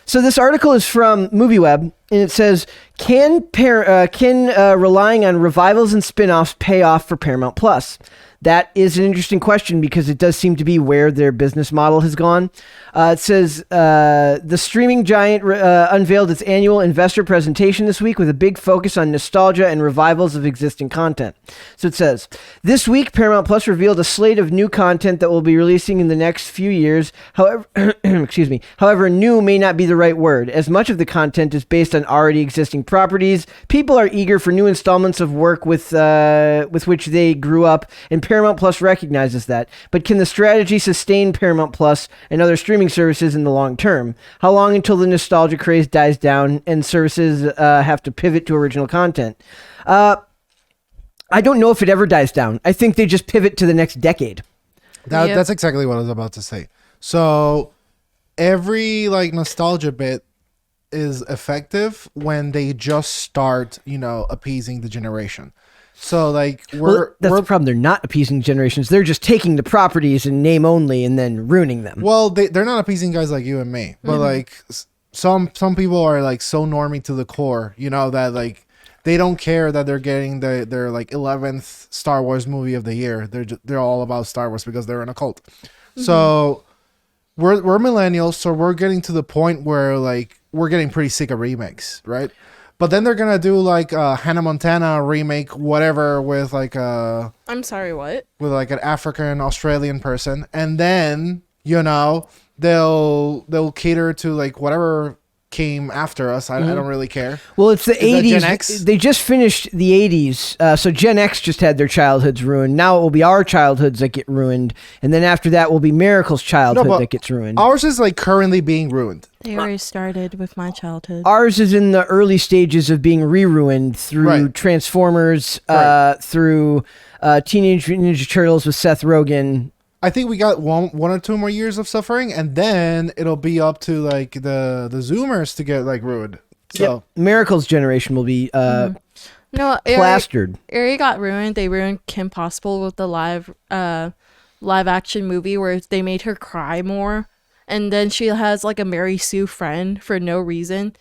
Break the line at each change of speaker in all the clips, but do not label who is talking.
So this article is from MovieWeb, and it says, can relying on revivals and spin-offs pay off for Paramount Plus? That is an interesting question because it does seem to be where their business model has gone. It says the streaming giant unveiled its annual investor presentation this week with a big focus on nostalgia and revivals of existing content. So it says, this week Paramount Plus revealed a slate of new content that will be releasing in the next few years. However, excuse me. However, new may not be the right word, as much of the content is based on already existing properties. People are eager for new installments of work with which they grew up, and Paramount Plus recognizes that. But can the strategy sustain Paramount Plus and other streaming services in the long term? How long until the nostalgia craze dies down and services have to pivot to original content? I don't know if it ever dies down. I think they just pivot to the next decade.
That's exactly what I was about to say. So every like nostalgia bit is effective when they just start, appeasing the generation. So like that's
the problem. They're not appeasing generations. They're just taking the properties in name only and then ruining them.
Well, they're not appeasing guys like you and me, but like some people are like so normie to the core, that like they don't care that they're getting their like 11th Star Wars movie of the year. They're all about Star Wars because they're in a cult. So we're millennials, so we're getting to the point where like we're getting pretty sick of remakes, right? But then they're gonna do like a Hannah Montana remake, whatever, with like a
I'm sorry, what?
With like an African Australian person, and then they'll cater to like whatever came after us. I don't really care.
Well, it's the 80s.
Gen X?
They just finished the 80s. So Gen X just had their childhoods ruined. Now it will be our childhoods that get ruined. And then after that will be Miracle's childhood that gets ruined.
Ours is like currently being ruined.
They already started with my childhood.
Ours is in the early stages of being re-ruined through Transformers, through Teenage Ninja Turtles with Seth Rogen.
I think we got one or two more years of suffering, and then it'll be up to like the Zoomers to get like ruined. So
Miracle's generation will be plastered.
It got ruined. They ruined Kim Possible with the live action movie where they made her cry more, and then she has like a Mary Sue friend for no reason.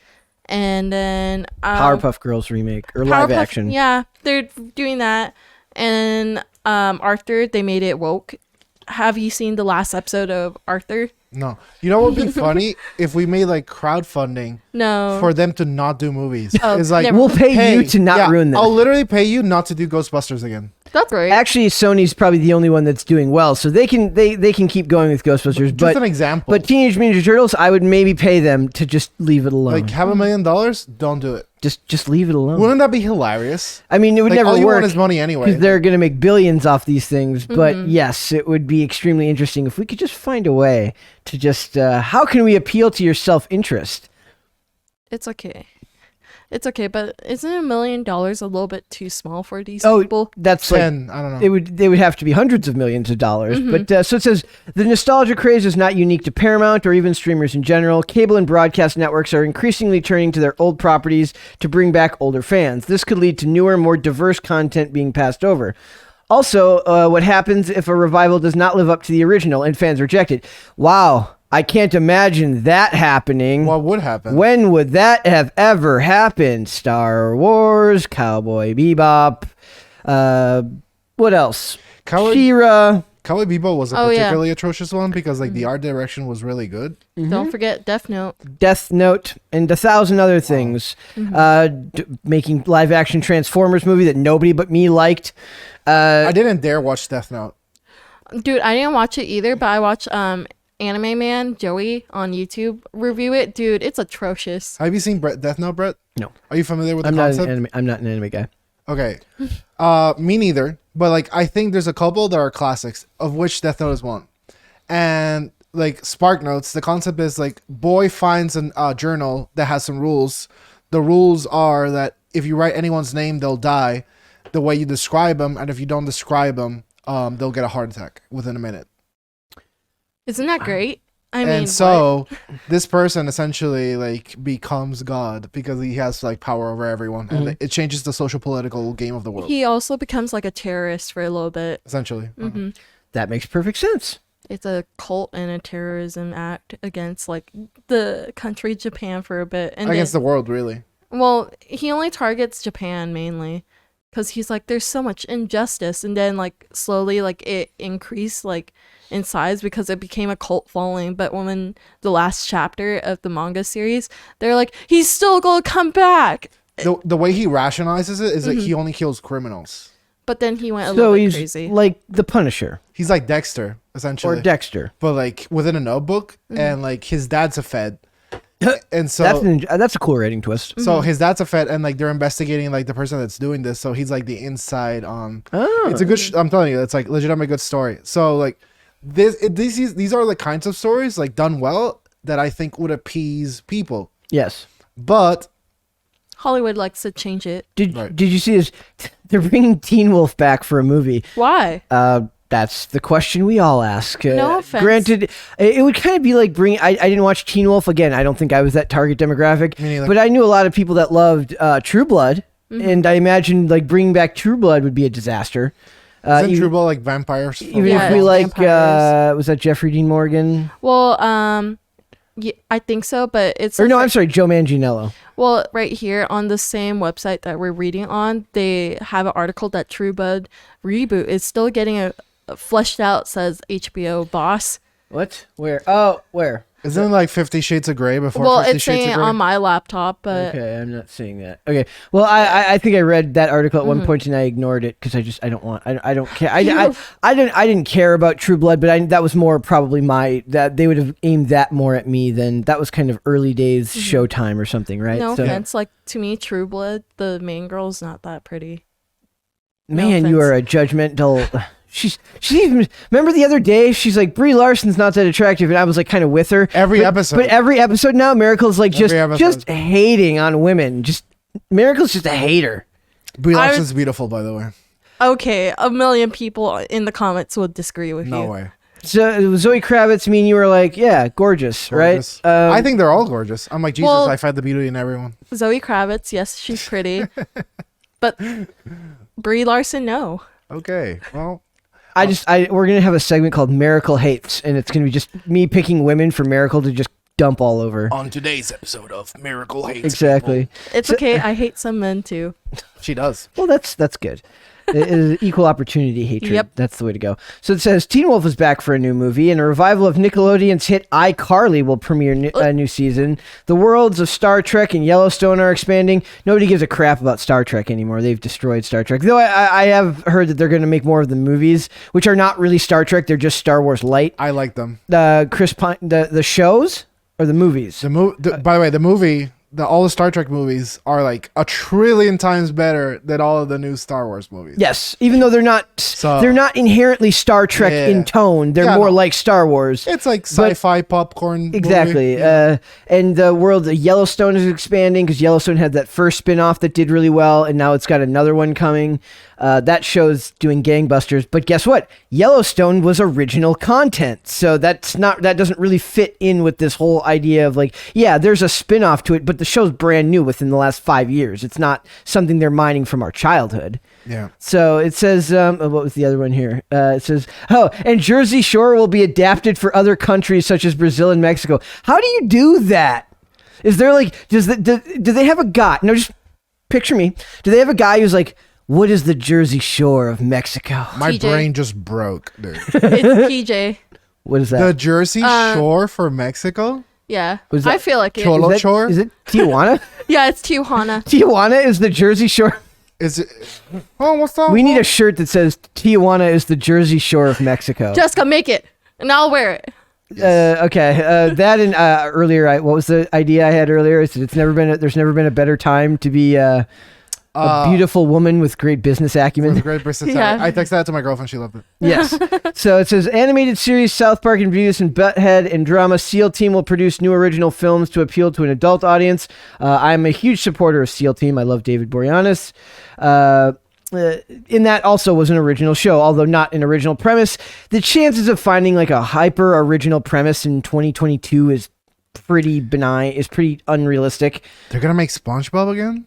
And then
Powerpuff Girls remake or live action.
Yeah, they're doing that. And Arthur, they made it woke. Have you seen the last episode of Arthur?
No. You know what would be funny? If we made like crowdfunding for them to not do movies. It's like,
we'll pay you to not ruin them.
I'll literally pay you not to do Ghostbusters again.
That's right.
Actually, Sony's probably the only one that's doing well, so they can keep going with Ghostbusters.
Just an example.
But Teenage Mutant Ninja Turtles, I would maybe pay them to just leave it alone.
Like have $1 million? Don't do it.
Just leave it alone.
Wouldn't that be hilarious?
I mean, it would never
all
work.
You want is money anyway.
Because they're going to make billions off these things. But yes, it would be extremely interesting if we could just find a way to just... how can we appeal to your self-interest?
It's okay. It's okay, but isn't $1 million a little bit too small for these people?
That's
10, I don't know.
They would have to be hundreds of millions of dollars. But so it says, the nostalgia craze is not unique to Paramount or even streamers in general. Cable and broadcast networks are increasingly turning to their old properties to bring back older fans. This could lead to newer, more diverse content being passed over. Also, what happens if a revival does not live up to the original and fans reject it? Wow. I can't imagine that happening.
What would happen?
When would that have ever happened? Star Wars, Cowboy Bebop, what else? She-Ra.
Cowboy Bebop was a particularly atrocious one because like the art direction was really good.
Don't forget Death Note.
Death Note and 1,000 other things. Making live action Transformers movie that nobody but me liked.
I didn't dare watch Death Note.
Dude, I didn't watch it either, but I watched Anime Man Joey on YouTube review it. Dude, it's atrocious.
Have you seen Death Note, Brett?
No.
Are you familiar with the concept?
I'm not an anime guy.
Okay. Me neither. But like I think there's a couple that are classics, of which Death Note is one. And like Spark Notes, the concept is like boy finds a journal that has some rules. The rules are that if you write anyone's name, they'll die the way you describe them, and if you don't describe them, they'll get a heart attack within a minute.
Isn't that great?
This person essentially like becomes God because he has like power over everyone, and it changes the social political game of the world.
He also becomes like a terrorist for a little bit.
Essentially.
That makes perfect sense.
It's a cult and a terrorism act against like the country Japan for a bit, and
Against
then,
the world, really.
well, he only targets Japan mainly because he's like, there's so much injustice, and then like slowly like it increased like in size because it became a cult following. But when the last chapter of the manga series, they're like, he's still gonna come back.
The way he rationalizes it is that he only kills criminals.
But then he went a
So
little bit
he's
crazy.
like the Punisher
He's like Dexter, essentially.
or Dexter.
But like within a notebook, and like his dad's a Fed. And so
That's a cool rating twist.
so his dad's a Fed, and like they're investigating like the person that's doing this. So he's like the inside on.
Oh.
It's a good. I'm telling you, it's like legitimate good story. So like these are the kinds of stories like done well that I think would appease people.
Yes.
But
Hollywood likes to change it.
Right.
Did you see this? They're bringing Teen Wolf back for a movie.
Why?
That's the question we all ask.
No offense.
Granted, it would kind of be like bringing. I didn't watch Teen Wolf again. I don't think I was that target demographic.
Me neither.
But I knew a lot of people that loved True Blood, and I imagined like bringing back True Blood would be a disaster.
isn't
Even,
True Blood like vampires?
even
Yeah,
if we
it's
like,
vampires.
was that Jeffrey Dean Morgan?
Well, yeah, I think so, but it's
Or no, I'm sorry, Joe Manganiello.
well, right here on the same website that we're reading on, they have an article that True Blood reboot is still getting a fleshed out, says HBO boss.
What? Where? Oh, where?
Isn't it like 50 Shades of Grey before
Well,
50
it's
Shades
saying
of Grey?
on my laptop, but
Okay, I'm not seeing that. Okay, well, I think I read that article at one point and I ignored it because I don't care. I didn't care about True Blood, but that was more probably that they would have aimed that more at me than that was kind of early days Showtime or something, right?
no
So,
offense. Like to me, True Blood, the main girl's not that pretty.
man,
no
you are
offense.
a judgmental. She's even remember the other day she's like Brie Larson's not that attractive and I was like kind of with her
Every
but,
episode.
but every episode now Miracle's like
Every episode.
just hating on women, just Miracle's just a hater.
Brie
I-
Larson's beautiful, by the way.
Okay, a million people in the comments would disagree with
No
you.
way.
So Zoe Kravitz, me and you were like, yeah, gorgeous.
Gorgeous.
Right?
I think they're all gorgeous. I'm like, Jesus,
Well-
I find the beauty in everyone.
Zoe Kravitz, yes, she's pretty, but Brie Larson, no.
Okay. Well,
we're gonna have a segment called Miracle Hates, and it's gonna be just me picking women for Miracle to just dump all over.
on today's episode of Miracle Hates.
Exactly.
It's okay. I hate some men too.
She does.
Well, that's good. It is equal opportunity hatred.
Yep.
That's the way to go. So it says Teen Wolf is back for a new movie, and a revival of Nickelodeon's hit iCarly will premiere a new season. The worlds of Star Trek and Yellowstone are expanding. Nobody gives a crap about Star Trek anymore. They've destroyed Star Trek. Though I have heard that they're going to make more of the movies, which are not really Star Trek. They're just Star Wars light.
I like them.
Chris Pine, the shows or the movies?
By the way, the movie, all the Star Trek movies are like a trillion times better than all of the new Star Wars movies.
Yes, even though they're not inherently Star Trek
Yeah.
in tone. They're
Yeah,
more
no.
like Star Wars.
It's like sci-fi popcorn.
Exactly.
Movie. Yeah.
And the world of Yellowstone is expanding because Yellowstone had that first spin-off that did really well, and now it's got another one coming. That show's doing gangbusters. But guess what? Yellowstone was original content. So that doesn't really fit in with this whole idea of like, yeah, there's a spin-off to it, but the show's brand new within the last 5 years. It's not something they're mining from our childhood.
Yeah.
So it says, what was the other one here? It says, and Jersey Shore will be adapted for other countries such as Brazil and Mexico. How do you do that? Is there like, do they have a guy? No, just picture me. Do they have a guy who's like, what is the Jersey Shore of Mexico?
My
TJ.
brain just broke, dude.
It's PJ.
What is
The
that?
Jersey Shore for Mexico?
Yeah,
Was that
I feel like it.
Cholo?
Is that-
Shore?
Is it Tijuana?
Yeah, it's Tijuana.
Tijuana is the Jersey Shore.
Is it? Oh, what's up?
We need a shirt that says Tijuana is the Jersey Shore of Mexico.
Jessica, make it, and I'll wear it.
Okay. That and earlier, what was the idea I had earlier? I said there's never been a better time to be a beautiful woman with great business acumen.
With great business.
Yeah.
I texted that to my girlfriend. She loved it.
Yes. So it says animated series South Park and Beavis and Butthead and drama SEAL Team will produce new original films to appeal to an adult audience. I'm a huge supporter of SEAL Team. I love David Boreanaz. In that also was an original show, although not an original premise. The chances of finding like a hyper original premise in 2022 is pretty benign, is pretty unrealistic.
They're gonna make SpongeBob again.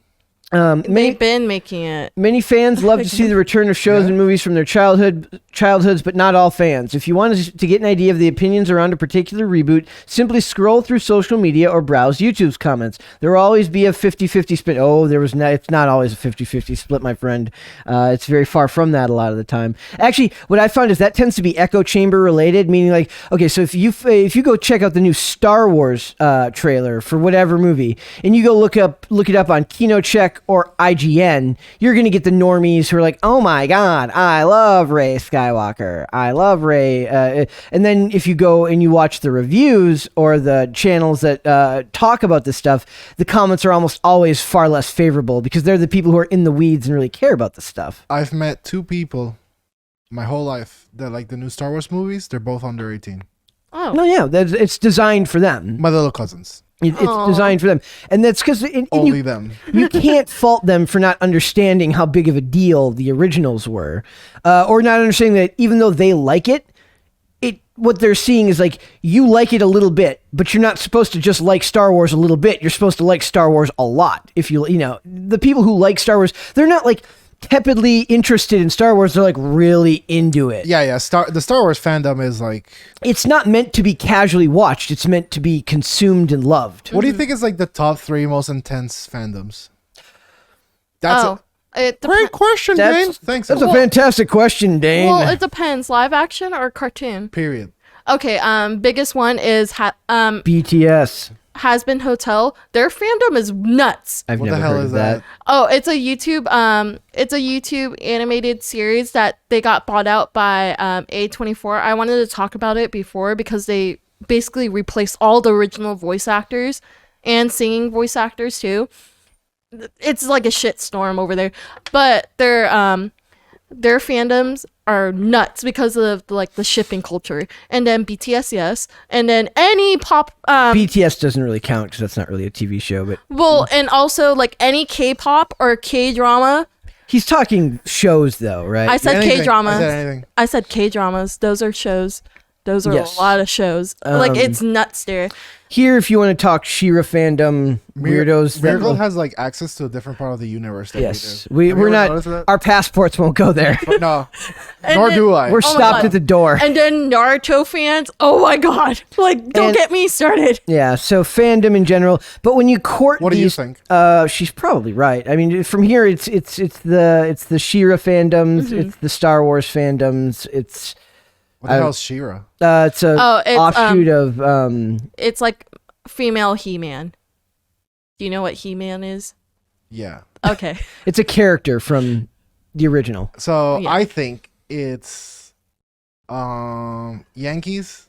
They've been making it.
Many fans love to see the return of shows and movies from their childhoods, but not all fans. If you want to get an idea of the opinions around a particular reboot, simply scroll through social media or browse YouTube's comments. There will always be a 50-50 split. Oh, it's not always a 50-50 split, my friend. It's very far from that a lot of the time. Actually, what I found is that tends to be echo chamber related, meaning like, okay, so if you go check out the new Star Wars trailer for whatever movie, and you go look it up on KinoCheck or IGN, you're going to get the normies who are like, oh my God, I love Rey Skywalker. I love Rey. And then if you go and you watch the reviews or the channels that talk about this stuff, the comments are almost always far less favorable because they're the people who are in the weeds and really care about the stuff.
I've met 2 people my whole life that like the new Star Wars movies. They're both under 18.
Oh.
No, yeah, it's designed for them.
My little cousins.
It's designed for them. And that's because
Only them.
You can't fault them for not understanding how big of a deal the originals were, or not understanding that even though they like it, what they're seeing is like, you like it a little bit, but you're not supposed to just like Star Wars a little bit. You're supposed to like Star Wars a lot. If you know, the people who like Star Wars, they're not like tepidly interested in Star Wars. They're like really into it.
Yeah. The Star Wars fandom is like,
it's not meant to be casually watched. It's meant to be consumed and loved.
what do you think is like the top 3 most intense fandoms? That's a great question, Dane. Thanks.
That's a fantastic question, Dane.
Well, it depends. Live action or cartoon?
Period.
Okay. Biggest one is
BTS.
Has Been Hotel. Their fandom is nuts.
I've
What
never
the hell
heard
is
of that.
Oh, it's a YouTube animated series that they got bought out by A24. I wanted to talk about it before because they basically replaced all the original voice actors and singing voice actors too. It's like a shitstorm over there, but their fandoms are nuts because of like the shipping culture. And then BTS, yes, and then any pop.
BTS doesn't really count because that's not really a TV show, but
Well, and also like any K-pop or K-drama.
he's talking shows though, right?
I said
Anything.
K-dramas.
I said anything.
I said K-dramas. Those are shows. Those are
Yes.
a lot of shows. Like it's nuts there.
Here, if you want to talk She-Ra fandom weirdos, that
Miracle
will-
has like access to a different part of the universe. Than
yes,
we do. Have you
we're
ever
not.
noticed that?
Our passports won't go there.
But no,
And
nor
then-
do I.
We're
Oh my
stopped
God.
at the door.
And then Naruto fans. Oh my god! Like, don't
And-
get me started.
Yeah, so fandom in general. But when you court
What do you
these,
think?
she's probably right. I mean, from here, it's the She-Ra fandoms, it's the Star Wars fandoms, it's
What the hell is She-Ra?
it's a
Oh, it's,
offshoot of
It's like female He-Man. Do you know what He-Man is?
Yeah.
Okay.
it's a character from the original.
So
Yeah.
I think it's Yankees,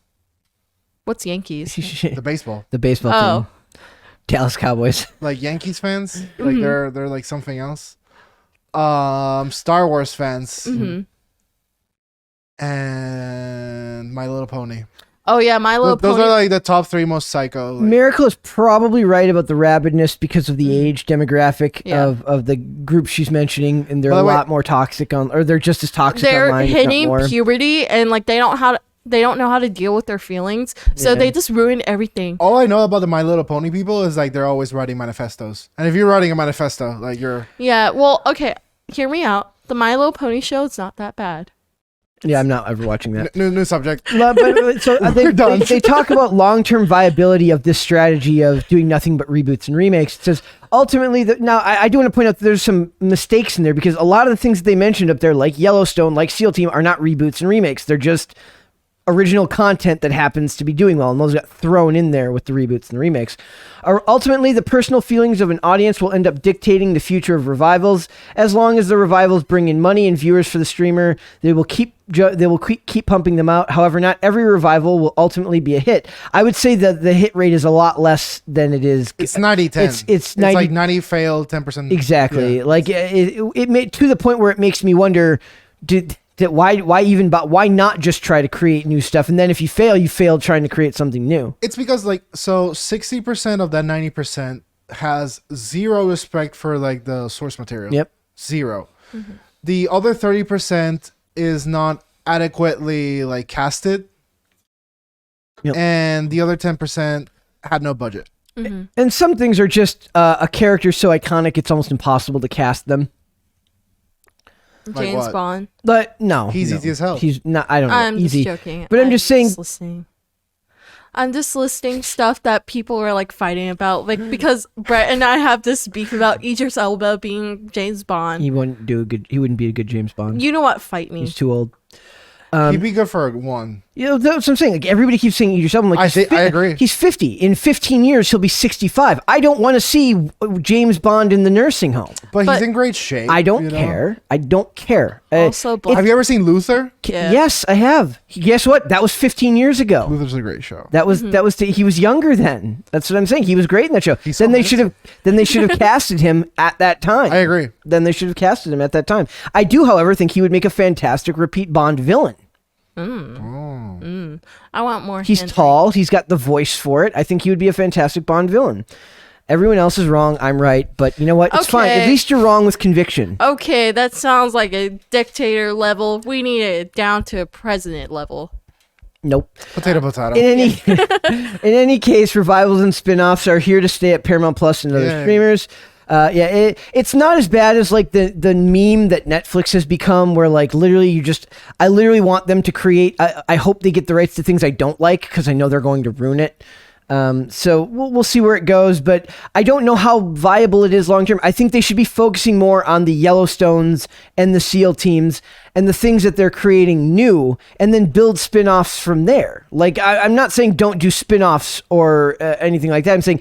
What's Yankees?
the baseball.
The baseball
Oh.
team, Dallas Cowboys.
Like Yankees fans, like they're like something else. Star Wars fans
Mm-hmm.
and My Little Pony.
Oh yeah, My Little
Those
Pony.
are like the top 3 most psycho. Like,
Miracle is probably right about the rabidness because of the age demographic
Yeah.
of the group she's mentioning, and they're
By
a
the way-
lot more toxic or they're just as toxic
They're
online. if not
hitting
more.
puberty and like they don't know how to deal with their feelings, so
Yeah.
they just ruin everything.
all I know about the My Little Pony people is like they're always writing manifestos. And if you're writing a manifesto, like you're
Yeah. Well, okay. Hear me out. The My Little Pony show is not that bad.
Yeah, I'm not ever watching that.
new subject.
But so
We're done.
they talk about long-term viability of this strategy of doing nothing but reboots and remakes. It says ultimately now I do want to point out that there's some mistakes in there because a lot of the things that they mentioned up there, like Yellowstone, like SEAL Team, are not reboots and remakes. They're just original content that happens to be doing well, and those got thrown in there with the reboots and the remakes. Ultimately, the personal feelings of an audience will end up dictating the future of revivals. As long as the revivals bring in money and viewers for the streamer, they will keep pumping them out. However, not every revival will ultimately be a hit. I would say that the hit rate is a lot less than it is.
It's 90-10.
It's 90
like 90 failed, 10%.
Exactly.
Yeah.
Like it made to the point where it makes me wonder, why not just try to create new stuff? And then if you fail trying to create something new.
It's because like so 60% of that 90% has zero respect for like the source material.
Yep.
Zero. The other 30% is not adequately like casted.
Yep.
And the other 10% had no budget.
And some things are just a character so iconic it's almost impossible to cast them.
Like
James
what?
Bond.
But no,
He's
no.
easy as hell.
He's not. I don't know.
I'm
easy.
just joking.
But I'm just saying.
Listening. I'm just listing stuff that people are like fighting about, like because Brett and I have this beef about Idris Elba being James Bond.
He wouldn't do a good. He wouldn't be a good James Bond.
You know what? Fight me.
He's too old.
He'd be good for one.
You know, that's what I'm saying. Like everybody keeps saying Idris Elba. I'm like,
I agree.
He's 50. In 15 years, he'll be 65. I don't want to see James Bond in the nursing home.
But
But-
he's in great shape.
I don't
you know?
care. I don't care.
Also, Black.
Have you ever seen Luther?
Yeah.
Yes, I have. Guess what? That was 15 years ago.
Luther's a great show.
That was he was younger then. That's what I'm saying. He was great in that show.
He's
Then
so
they should have casted him at that time.
I agree.
Then they should have casted him at that time. I do, however, think he would make a fantastic repeat Bond villain.
I want more.
He's
hints.
tall. He's got the voice for it. I think he would be a fantastic Bond villain. Everyone else is wrong. I'm right. But you know what? It's fine. At
Okay.
least you're wrong with conviction.
Okay, that sounds like a dictator level. We need it down to a president level.
Nope.
Potato.
In any case, revivals and spin-offs are here to stay at Paramount Plus and other
Yeah.
streamers. It's not as bad as like the meme that Netflix has become, where like literally I literally want them to create. I hope they get the rights to things I don't like because I know they're going to ruin it. So we'll see where it goes, but I don't know how viable it is long term. I think they should be focusing more on the Yellowstones and the SEAL teams and the things that they're creating new, and then build spin-offs from there. Like I'm not saying don't do spin-offs or anything like that. I'm saying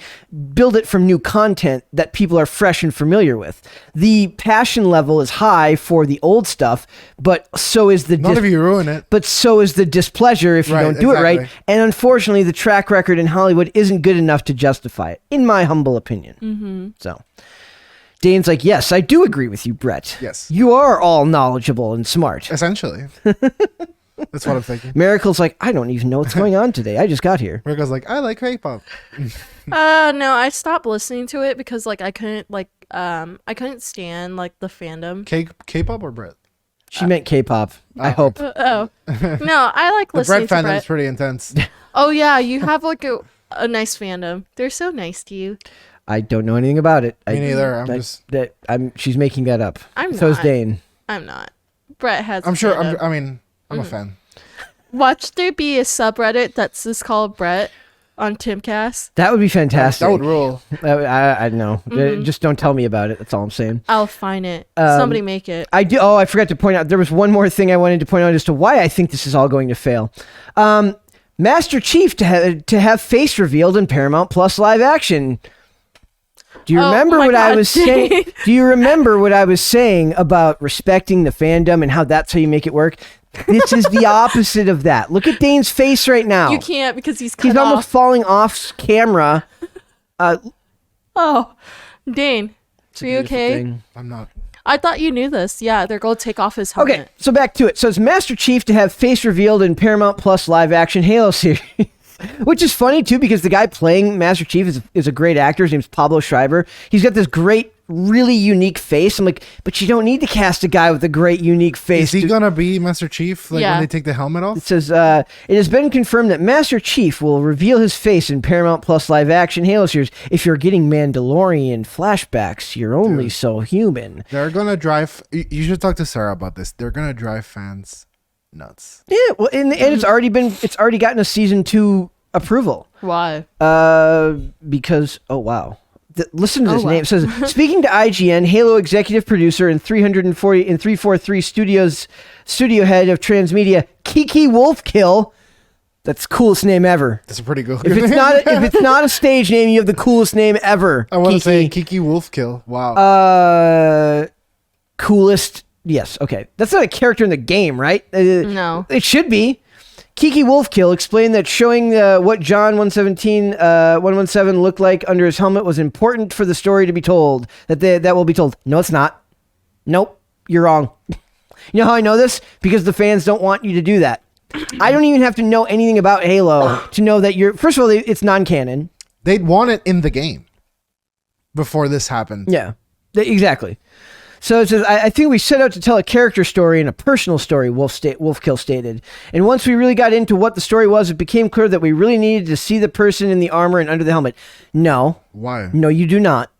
build it from new content that people are fresh and familiar with. The passion level is high for the old stuff, but so is the
Not if you ruin it.
but so is the displeasure if you
Right,
don't do it right.
exactly.
And unfortunately, the track record in Hollywood isn't good enough to justify it, in my humble opinion. So, Dane's like, yes, I do agree with you, Brett.
Yes.
You are all knowledgeable and smart.
Essentially. That's what I'm thinking.
Miracle's like, I don't even know what's going on today. I just got here.
Rico's like, I like K-pop.
No, I stopped listening to it because like I couldn't stand like the fandom.
K-pop or Brit?
She meant K-pop. I hope.
No, I like
The
listening
Brit
to
fandom
Brett.
is pretty intense.
Oh yeah, you have like a nice fandom. They're so nice to you.
I don't know anything about it.
Me neither.
She's making that up.
I'm
So's
not.
Dane.
I'm not. Brett has.
I'm
a
sure.
fandom.
I'm a fan.
Watch there be a subreddit that's just called Brett on Timcast.
That would be fantastic.
That would rule.
I know. Just don't tell me about it. That's all I'm saying.
I'll find it. Somebody make it.
I do. Oh, I forgot to point out. There was one more thing I wanted to point out as to why I think this is all going to fail. Master Chief to have face revealed in Paramount Plus live action. Do you
Oh
remember
my
what I
God,
was saying?
Dane.
Do you remember what I was saying about respecting the fandom and how that's how you make it work? This is the opposite of that. Look at Dane's face right now.
You can't because he's cut
He's almost
off.
falling off camera.
Oh, Dane,
It's a
are you
beautiful
okay?
thing.
I'm not.
I thought you knew this. Yeah, they're going to take off his helmet.
Okay, so back to it. So it's Master Chief to have face revealed in Paramount Plus live action Halo series. Which is funny too, because the guy playing Master Chief is a great actor. His name's Pablo Schreiber. He's got this great, really unique face. I'm like, but you don't need to cast a guy with a great, unique face.
Is he
to-
gonna be Master Chief? Like
Yeah.
when they take the helmet
It
off?
says, it has been confirmed that Master Chief will reveal his face in Paramount Plus live action Halo series. If you're getting Mandalorian flashbacks, you're only so human.
They're gonna drive. You should talk to Sarah about this. They're gonna drive fans nuts.
Yeah, well, and it's already gotten a season 2 approval.
Why?
Because wow. Listen to
Oh,
this
wow.
name. It says, speaking to IGN, Halo executive producer and 343 Studios studio head of Transmedia, Kiki Wolfkill. That's the coolest name ever.
That's pretty good.
If it's not a stage name, you have the coolest name ever.
I want to say
Kiki.
Kiki Wolfkill. Wow.
Coolest. Yes. Okay. That's not a character in the game, right?
No.
It should be. Kiki Wolfkill explained that showing what John 117 looked like under his helmet was important for the story to be told. That will be told. No, it's not. Nope. You're wrong. You know how I know this? Because the fans don't want you to do that. I don't even have to know anything about Halo to know that you're... First of all, it's non-canon.
They'd want it in the game before this happened.
Yeah. Exactly. So it says, I think we set out to tell a character story and a personal story, Wolfkill stated. And once we really got into what the story was, it became clear that we really needed to see the person in the armor and under the helmet. No.
Why?
No, you do not.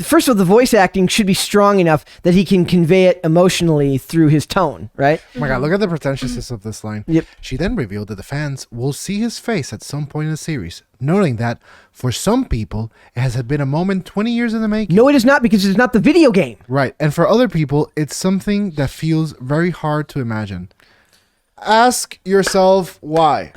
First of all, the voice acting should be strong enough that he can convey it emotionally through his tone, right?
Oh my god, look at the pretentiousness of this line.
Yep.
She then revealed that the fans will see his face at some point in the series, noting that for some people, it has been a moment 20 years in the making.
No, it is not, because it's not the video game.
Right, and for other people, it's something that feels very hard to imagine. Ask yourself why.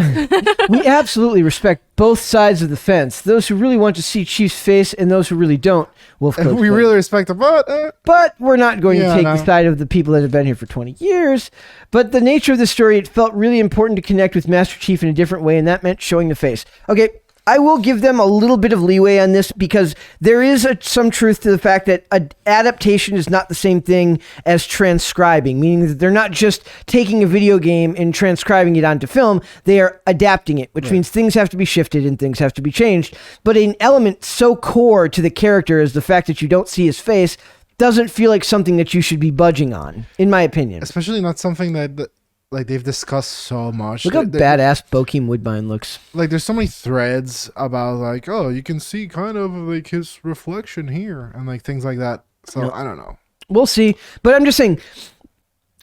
We absolutely respect both sides of the fence. Those who really want to see Chief's face and those who really don't. Wolfkill
We really respect the
But we're not going to
Yeah,
take
no.
the side of the people that have been here for 20 years. But the nature of the story, it felt really important to connect with Master Chief in a different way, and that meant showing the face. Okay, I will give them a little bit of leeway on this, because there is some truth to the fact that adaptation is not the same thing as transcribing, meaning that they're not just taking a video game and transcribing it onto film, they are adapting it, which means things have to be shifted and things have to be changed. But an element so core to the character as the fact that you don't see his face doesn't feel like something that you should be budging on, in my opinion.
Especially not something that like they've discussed so much.
Look how badass Bokeem Woodbine looks.
Like there's so many threads about like, oh, you can see kind of like his reflection here and like things like that. So I don't know.
We'll see. But I'm just saying,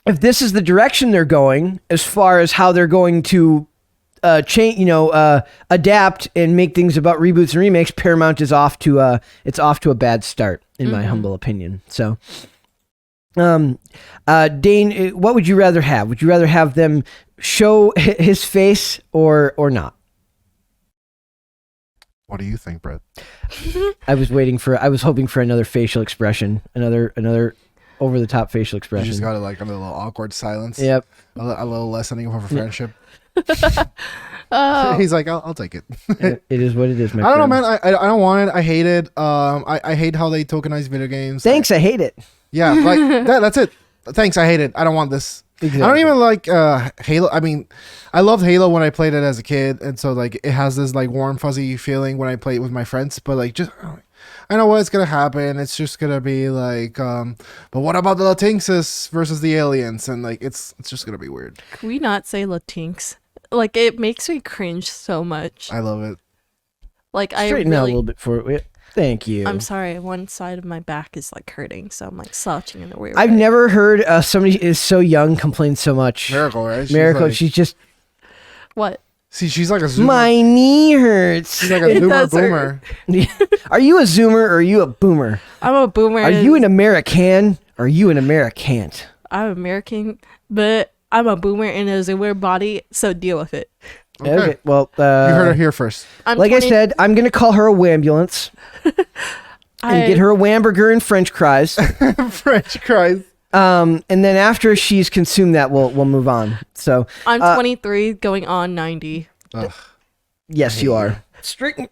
if this is the direction they're going, as far as how they're going to change, adapt and make things about reboots and remakes, Paramount is off to a bad start, in my humble opinion. So, Dane, what would you rather have? Would you rather have them show his face or not?
What do you think, Brett?
I was hoping for another facial expression, another over the top facial
You
expression.
just got like a little awkward silence.
Yep.
A little lessening of our friendship.
Oh,
He's like, I'll take it.
It is what it is, my
I don't know,
friend.
man. I don't want it. I hate it. I hate how they tokenize video games.
Thanks, I hate it.
Yeah, like that's it. Thanks, I hate it. I don't want this.
Exactly.
I don't even like Halo. I mean, I loved Halo when I played it as a kid, and so like it has this like warm fuzzy feeling when I play it with my friends. But like, just I know what's gonna happen. It's just gonna be like, but what about the Latinxes versus the aliens? And like, it's just gonna be weird.
can we not say Latinx? Like, it makes me cringe so much.
I love it.
Like, I
Straighten out a
really,
little bit for it. Thank you.
I'm sorry, one side of my back is like hurting, so I'm like slouching in a weird
I've
way.
never heard somebody is so young complain so much.
Miracle, right?
Miracle.
Like,
She's just,
What?
see, she's like a zoomer.
my knee hurts.
She's like a
It
zoomer
does hurt.
boomer.
Are you a zoomer or are you a boomer?
I'm a boomer.
Are you an American or are you an Americant?
I'm American, but I'm a boomer in a zoomer body, so deal with it.
Okay.
Well,
You heard it here first.
I'm
like
20
I said, I'm going to call her a wambulance and get her a whamburger and french fries.
French fries.
And then after she's consumed that, we'll move on. So,
I'm 23, going on 90.
Ugh.
yes, you are. Straighten.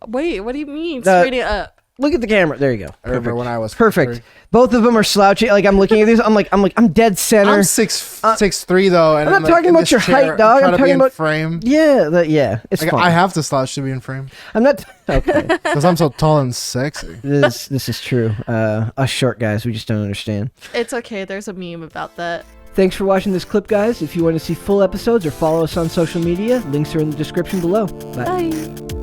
Wait, what do you mean?
The-
Straight it up.
Look at the camera. There you go.
I remember when I was
Perfect.
23.
Both of them are slouchy. Like I'm looking at these. I'm dead center.
I'm 6'3" though, and
I'm not
like,
talking
in
about
this
your
chair,
height, dog.
trying
I'm
to be
talking
in
about
frame.
Yeah, it's
Like,
fine.
I have to slouch to be in frame
I'm not okay.
because I'm so tall and sexy.
This is true. Us short guys, we just don't understand.
It's okay. There's a meme about that.
Thanks for watching this clip, guys. If you want to see full episodes or follow us on social media, links are in the description below. Bye.
Bye.